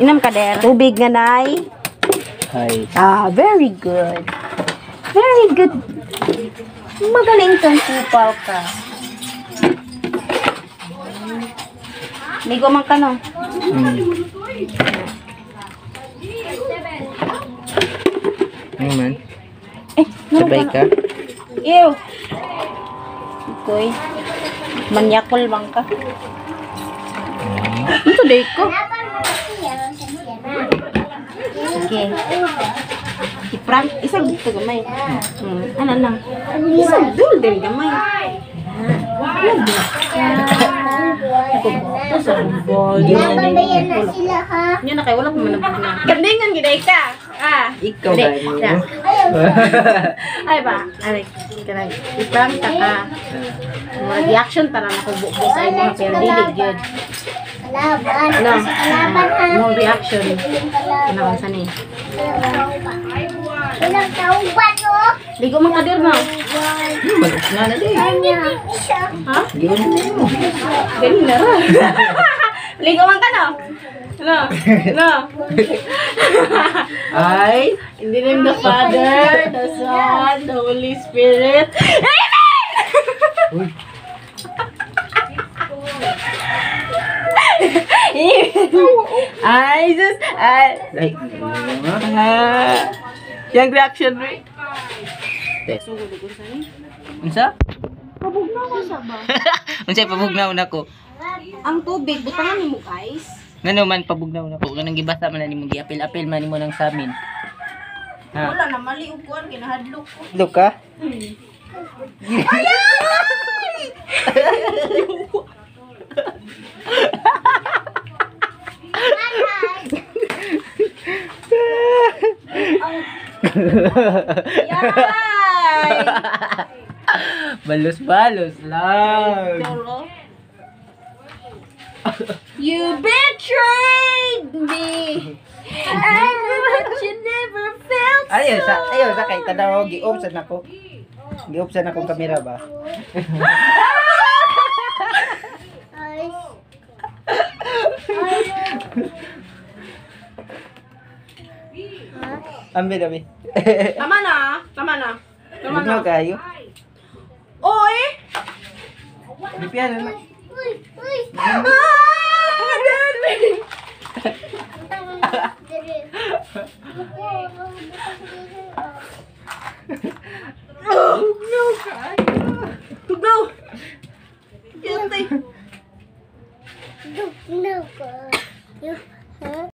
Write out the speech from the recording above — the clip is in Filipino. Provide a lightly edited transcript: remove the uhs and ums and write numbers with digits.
Inom ka der. Tubig nga nay. Hi. Very good. Very good. Magaling kang kupal ka. Ligo man ka no? Ano man? Sabay ka? Ew. Ikoy. Manyakol bang ka? Ito day ko. Okay. I-prank. Isang dito gamay. Ano lang? Isang dul din gamay. Yan na kayo. Wala pa manabag na. Kandingan giday ka. Ikaw ba niyo? Ay ba? Ay. I-prank ka ka. Reaction tara na kung buko sa inyo. Pero dilig yun. Ano? More reaction. Kinawan sa ni. Ilang taong ba, no? Ligo man ka dir na. Malos na na din. Ha? Gawin na mo. Galing na ra. Ligo man ka no? No? No? Ay! In the name of the Father, the Son, the Holy Spirit. Uy. Ay, sus. Like, Yung reaction rate. Test. Unsa? Pabugnaw ka siya ba? Unsay pabugnaw na ko? Ang tubig, butangan ni mo guys. Ngano man pabugnaw na ko? Kanang gibasa man na nimo giapil-apil man nimo nang samin. Ha. Wala na, mali upuan, kinahadlok ko. Look ka? Yay! Balos-balos lang. You betrayed me, and you never felt so. Ayaw sa kay tanaw gi-opsan ako. Gi-opsan akong kamera ba? Ambil. Tama na, tama na. Tama na. Bugnaw kayo. Oy! Dipian na. Tugnaw ka. Tugnaw. Yatay. Tugnaw ka.